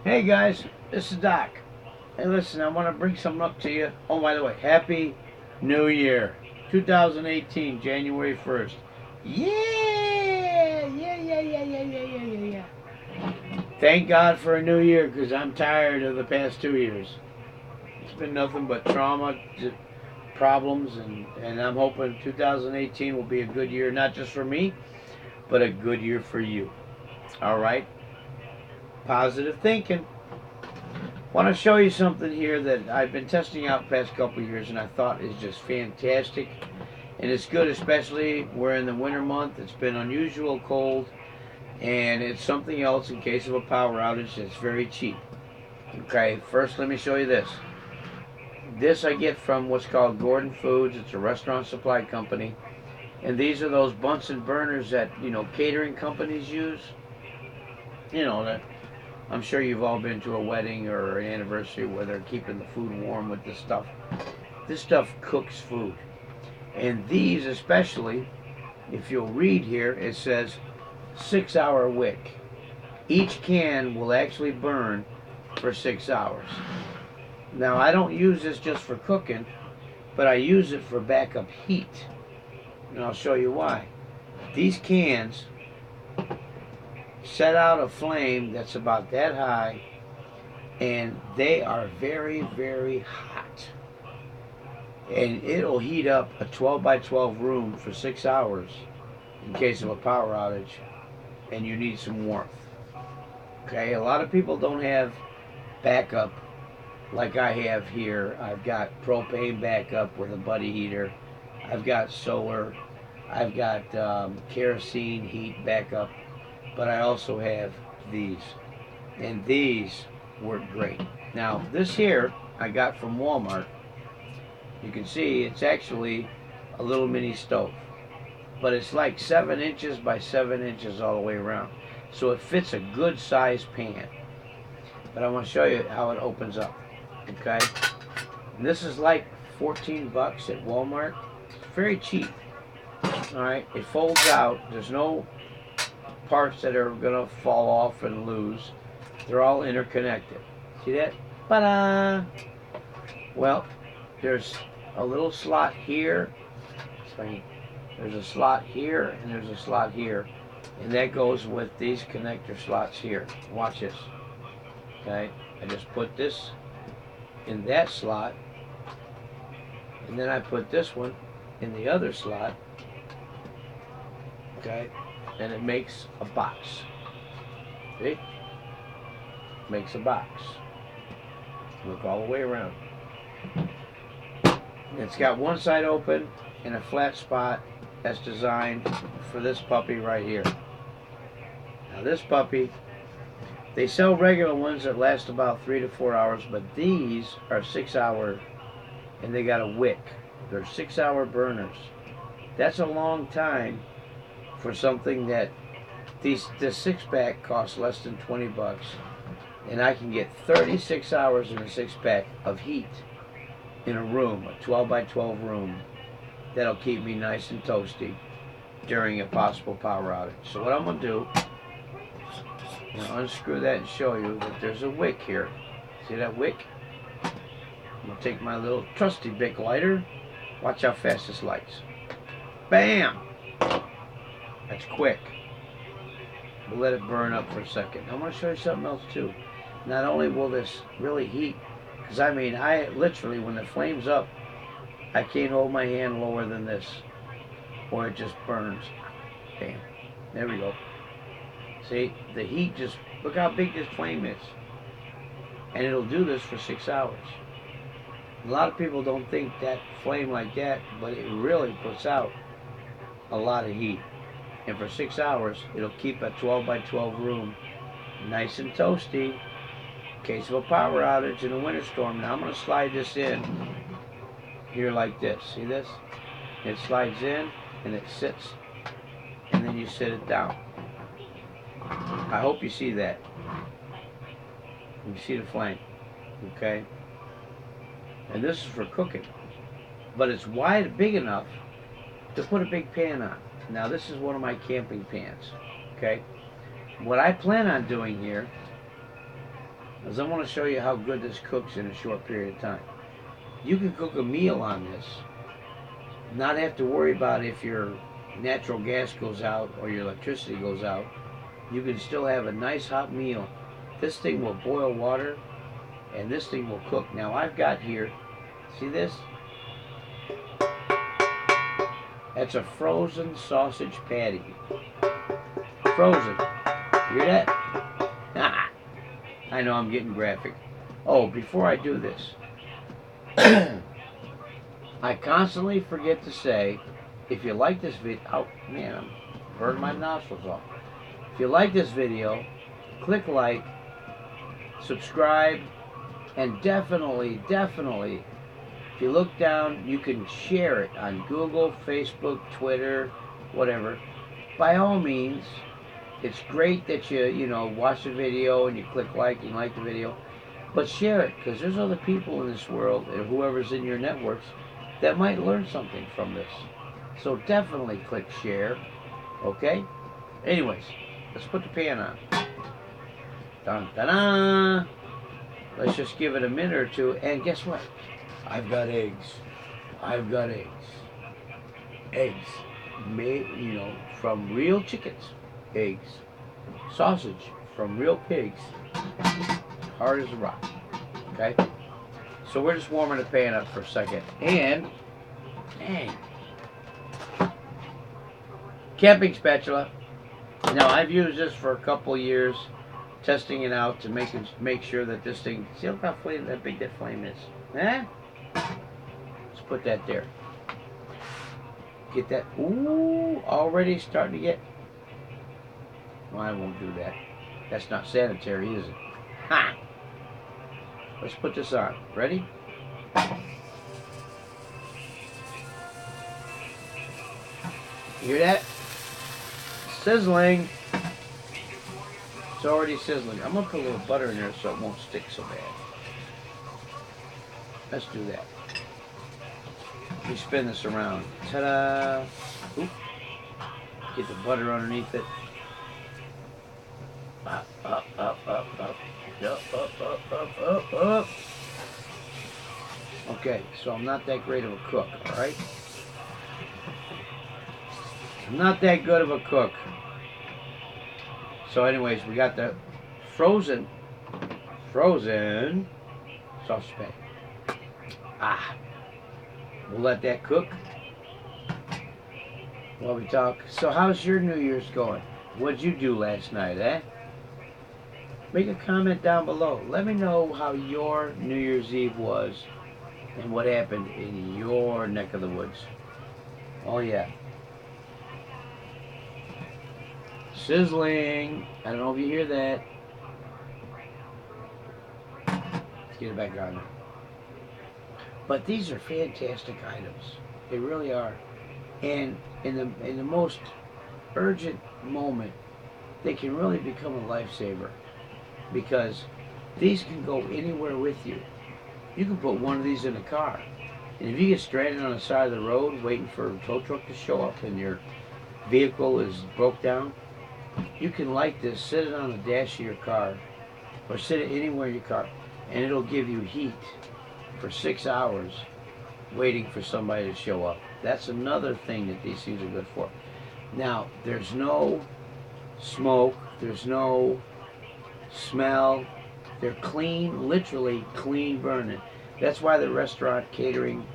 Hey guys, this is Doc. Hey listen, I want to bring something up to you. Oh, by the way, Happy New Year. 2018, January 1st. Yeah! Yeah, yeah, yeah, yeah, yeah, yeah, yeah, yeah. Thank God for a new year because I'm tired of the past 2 years. It's been nothing but trauma, problems, and I'm hoping 2018 will be a good year, not just for me, but a good year for you. All right? Positive thinking. Want to show you something here that I've been testing out the past couple of years and I thought is just fantastic, and it's good, especially we're in the winter month. It's been unusual cold, and it's something else in case of a power outage that's very cheap. Okay, first let me show you this I get from what's called Gordon Foods. It's a restaurant supply company, and these are those Bunsen burners that catering companies use. That I'm sure you've all been to a wedding or an anniversary where they're keeping the food warm with this stuff. This stuff cooks food. And these especially, if you'll read here, it says 6 hour wick. Each can will actually burn for 6 hours. Now I don't use this just for cooking, but I use it for backup heat. And I'll show you why. These cans set out a flame that's about that high, and they are very, very hot. And it'll heat up a 12 by 12 room for 6 hours in case of a power outage and you need some warmth. Okay, a lot of people don't have backup like I have here. I've got propane backup with a buddy heater. I've got solar. I've got kerosene heat backup. But I also have these. And these work great. Now, this here I got from Walmart. You can see it's actually a little mini stove, but it's like 7 inches by 7 inches all the way around. So it fits a good sized pan. But I want to show you how it opens up. Okay? And this is like 14 bucks at Walmart. It's very cheap. Alright? It folds out. There's no parts that are going to fall off and lose. They're all interconnected. See that? Ta-da! Well, there's a little slot here. There's a slot here and there's a slot here. And that goes with these connector slots here. Watch this. Okay? I just put this in that slot, and then I put this one in the other slot. Okay? And it makes a box. See? Makes a box. Look all the way around. It's got one side open and a flat spot that's designed for this puppy right here. Now this puppy, they sell regular ones that last about 3 to 4 hours, but these are 6 hour, and they got a wick. They're 6 hour burners. That's a long time for something that this 6 pack costs less than 20 bucks, and I can get 36 hours in a 6 pack of heat in a room, a 12 by 12 room, that'll keep me nice and toasty during a possible power outage. So what I'm going to do, I'm going to unscrew that and show you that there's a wick here. See that wick? I'm going to take my little trusty Bic lighter. Watch how fast this lights. Bam! That's quick. We'll let it burn up for a second. I'm going to show you something else too. Not only will this really heat, because I literally, when the flame's up, I can't hold my hand lower than this, or it just burns. Bam. There we go. See, the heat just, look how big this flame is. And it'll do this for 6 hours. A lot of people don't think that flame like that, but it really puts out a lot of heat. And for 6 hours, it'll keep a 12 by 12 room nice and toasty in case of a power outage in a winter storm. Now I'm going to slide this in here like this. See this? It slides in and it sits, and then you sit it down. I hope you see that. You see the flame. Okay? And this is for cooking. But it's big enough to put a big pan on. Now this is one of my camping pans. Okay? What I plan on doing here because I want to show you how good this cooks in a short period of time. You can cook a meal on this, not have to worry about if your natural gas goes out or your electricity goes out. You can still have a nice hot meal. This thing will boil water, and this thing will cook. Now I've got here, see this? That's a frozen sausage patty. Frozen. Hear that? I know I'm getting graphic. Oh, before I do this, I constantly forget to say, if you like this video, oh man, I'm burning my nostrils off. If you like this video, click like, subscribe, and definitely, if you look down, you can share it on Google, Facebook, Twitter, whatever. By all means, it's great that you watch the video and you click like and like the video, but share it, because there's other people in this world, and whoever's in your networks, that might learn something from this. So definitely click share, okay? Anyways, let's put the pan on. Dun, dun, dun. Let's just give it a minute or two, and guess what? I've got eggs. I've got eggs. Eggs made, from real chickens. Eggs. Sausage from real pigs. Hard as a rock. Okay? So we're just warming the pan up for a second. And, dang. Camping spatula. Now I've used this for a couple years, testing it out to make sure that this thing, see how big that flame is? Eh? Let's put that there. Get that, ooh, already starting to get, well, I won't do that. That's not sanitary, is it? Ha! Let's put this on. Ready? Hear that? Sizzling. It's already sizzling. I'm going to put a little butter in there so it won't stick so bad. Let's do that. We spin this around. Ta-da! Oop. Get the butter underneath it. Up, up, up, up, up. Up, up, up, up, up, up. Okay, so I'm not that great of a cook, alright? I'm not that good of a cook. So anyways, we got the frozen sausage patty. We'll let that cook while we talk. So how's your New Year's going? What'd you do last night, eh? Make a comment down below. Let me know how your New Year's Eve was and what happened in your neck of the woods. Oh yeah. Sizzling. I don't know if you hear that. Let's get it back on there. But these are fantastic items. They really are. And in the most urgent moment, they can really become a lifesaver, because these can go anywhere with you. You can put one of these in a car, and if you get stranded on the side of the road waiting for a tow truck to show up and your vehicle is broke down, you can light this, sit it on the dash of your car, or sit it anywhere in your car, and it'll give you heat for 6 hours waiting for somebody to show up. That's another thing that these things are good for. Now, there's no smoke, there's no smell. They're clean, literally clean burning. That's why the restaurant catering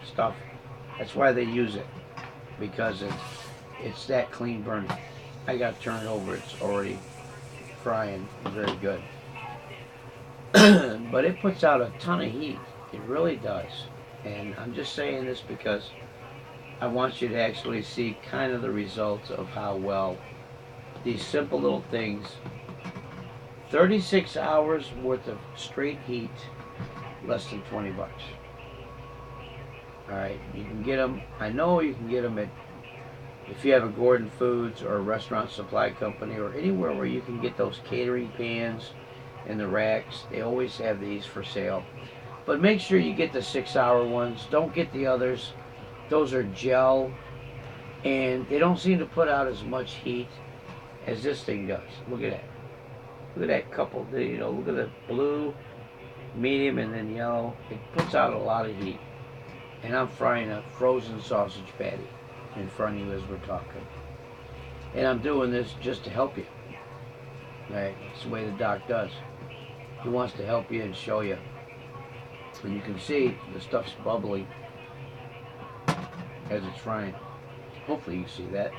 stuff, that's why they use it, because it's that clean burning. I got to turn it over, it's already frying very good. But it puts out a ton of heat. It really does. And I'm just saying this because I want you to actually see kind of the results of how well these simple little things, 36 hours worth of straight heat, less than 20 bucks. Alright, you can get them, I know you can get them at, if you have a Gordon Foods or a restaurant supply company or anywhere where you can get those catering pans and the racks, they always have these for sale. But make sure you get the 6-hour ones. Don't get the others. Those are gel, and they don't seem to put out as much heat as this thing does. Look at that. Look at that couple, you know, look at the blue, medium, and then yellow. It puts out a lot of heat. And I'm frying a frozen sausage patty in front of you as we're talking. And I'm doing this just to help you. Right? It's the way the doc does. He wants to help you and show you. And you can see the stuff's bubbling as it's frying. Hopefully you see that.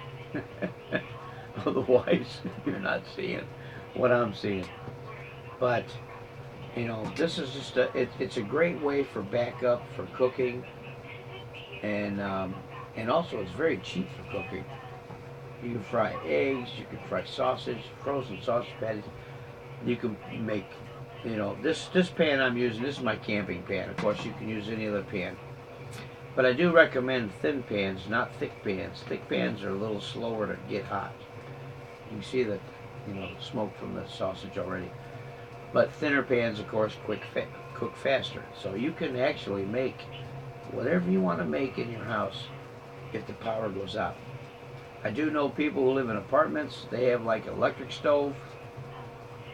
Otherwise, you're not seeing what I'm seeing. But, you know, this is just it's a great way for backup for cooking. And also it's very cheap for cooking. You can fry eggs, you can fry sausage, frozen sausage patties. You can make, you know, this pan I'm using, this is my camping pan. Of course, you can use any other pan. But I do recommend thin pans, not thick pans. Thick pans are a little slower to get hot. You can see the, you know, smoke from the sausage already. But thinner pans, of course, cook faster. So you can actually make whatever you want to make in your house if the power goes out. I do know people who live in apartments, they have like an electric stove,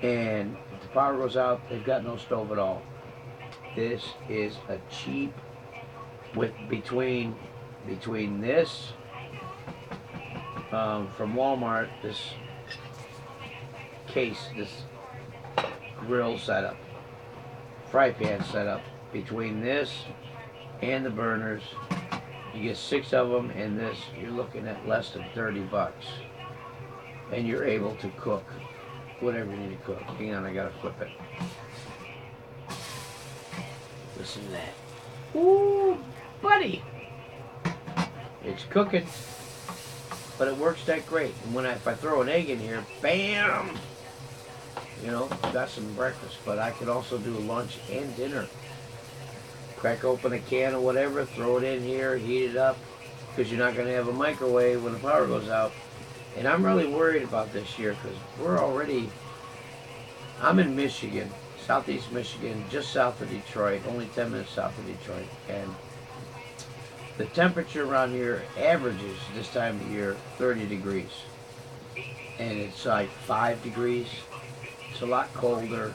and if the power goes out, they've got no stove at all. This is a cheap, with between this from Walmart, this case, this grill setup, fry pan setup, between this and the burners, you get 6 of them, and this, you're looking at less than 30 bucks. And you're able to cook whatever you need to cook. Hang on, I gotta flip it. Listen to that. Ooh, buddy! It's cooking, but it works that great. And if I throw an egg in here, bam! You know, got some breakfast, but I could also do lunch and dinner. Crack open a can of whatever, throw it in here, heat it up, because you're not going to have a microwave when the power goes out. And I'm really worried about this year because I'm in Michigan, southeast Michigan, just south of Detroit, only 10 minutes south of Detroit. And the temperature around here averages this time of year 30 degrees. And it's like 5 degrees. It's a lot colder.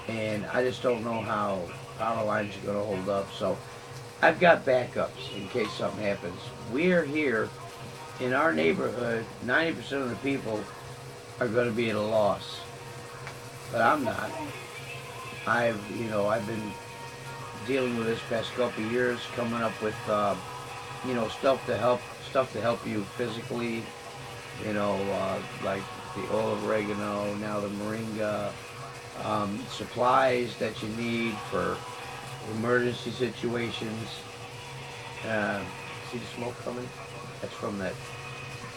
And I just don't know how power lines are going to hold up. So I've got backups in case something happens. We're here in our neighborhood, 90% of the people are going to be at a loss. But I'm not. I've been dealing with this past couple of years, coming up with, stuff to help you physically, like the oil of oregano, now the moringa, supplies that you need for emergency situations. See the smoke coming? That's from that.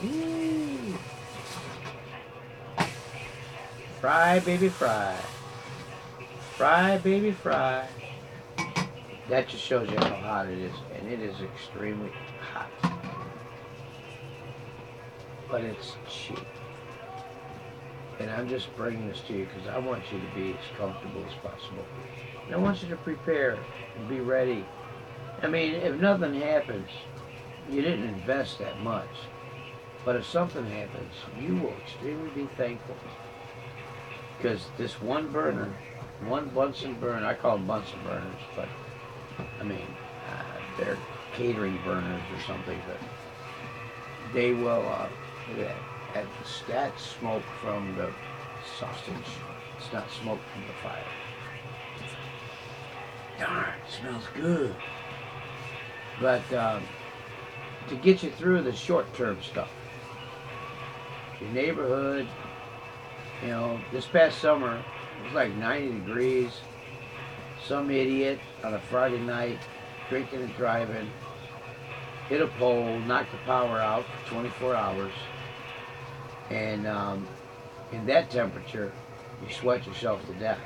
Ooh. Fry, baby, fry. Fry, baby, fry. That just shows you how hot it is, and it is extremely hot. But it's cheap. And I'm just bringing this to you because I want you to be as comfortable as possible. And I want you to prepare and be ready. I mean, if nothing happens, you didn't invest that much. But if something happens, you will extremely be thankful. Because this one burner, one Bunsen burner, I call them Bunsen burners, but I mean, they're catering burners or something, but they will, look at that. That's smoke from the sausage. It's not smoke from the fire. Darn, it smells good. But to get you through the short-term stuff, your neighborhood, this past summer, it was like 90 degrees. Some idiot on a Friday night, drinking and driving, hit a pole, knocked the power out for 24 hours. And in that temperature, you sweat yourself to death.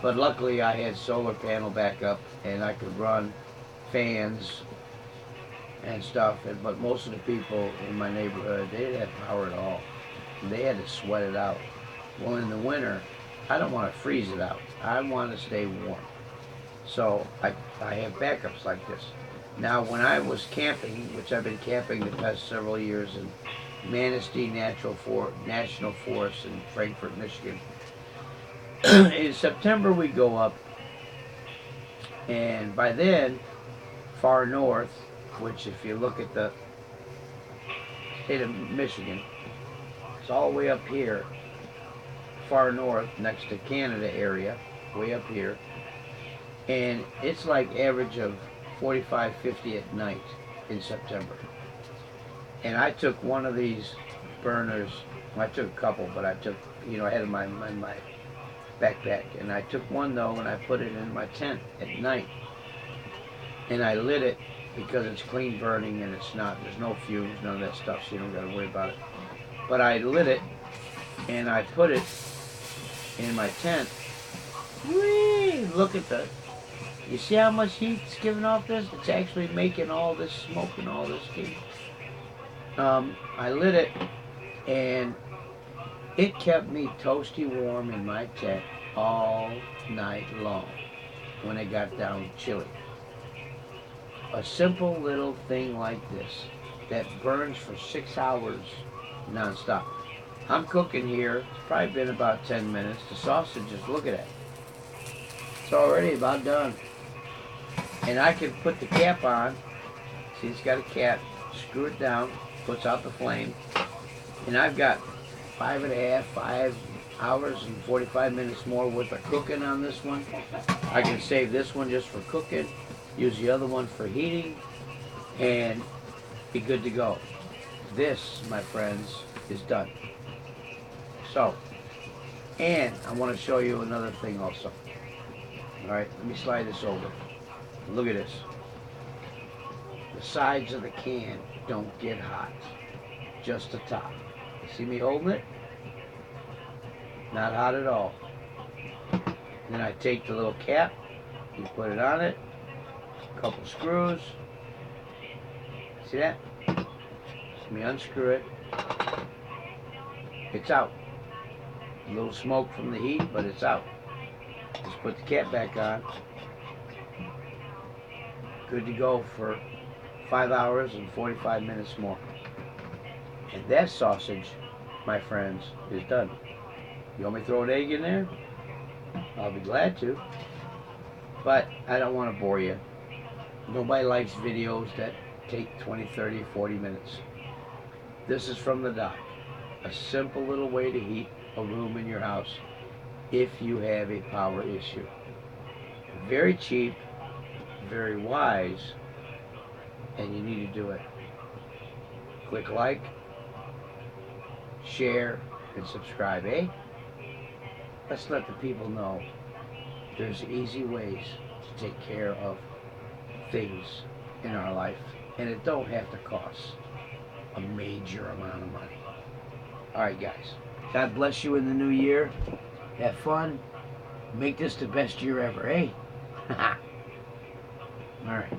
But luckily I had solar panel backup and I could run fans and stuff. But most of the people in my neighborhood, they didn't have power at all. And they had to sweat it out. Well, in the winter, I don't want to freeze it out. I want to stay warm. So I have backups like this. Now, when I was camping, which I've been camping the past several years, and Manistee National Forest in Frankfort, Michigan. In September we go up, and by then, far north, which if you look at the state of Michigan, it's all the way up here, far north, next to Canada area, way up here, and it's like average of 45, 50 at night in September. And I took one of these burners, well, I took a couple, but I took, I had my backpack, and I took one though, and I put it in my tent at night, and I lit it because it's clean burning, and there's no fumes, none of that stuff, so you don't gotta worry about it. But I lit it, and I put it in my tent. Whee! Look at you see how much heat it's giving off this? It's actually making all this smoke and all this heat. I lit it, and it kept me toasty warm in my tent all night long when it got down chilly. A simple little thing like this that burns for 6 hours non-stop. I'm cooking here. It's probably been about 10 minutes. The sausages, look at it. It's already about done. And I can put the cap on. See, it's got a cap. Screw it down. Puts out the flame. And I've got 5 hours and 45 minutes more worth of cooking on this one. I can save this one just for cooking, use the other one for heating, and be good to go. This, my friends, is done. So, and I want to show you another thing also. Alright, let me slide this over. Look at this. The sides of the can don't get hot, just the top. You see me holding it? Not hot at all. Then I take the little cap, you put it on it, a couple screws. See that? Let me unscrew it. It's out. A little smoke from the heat, but it's out. Just put the cap back on. Good to go for 5 hours and 45 minutes more. And that sausage, my friends, is done. You want me to throw an egg in there? I'll be glad to. But I don't want to bore you. Nobody likes videos that take 20, 30, 40 minutes. This is from the doc. A simple little way to heat a room in your house if you have a power issue. Very cheap, very wise, and you need to do it. Click like, share, and subscribe, eh? Let's let the people know there's easy ways to take care of things in our life, and it don't have to cost a major amount of money. Alright guys, God bless you in the new year. Have fun. Make this the best year ever, eh? Alright.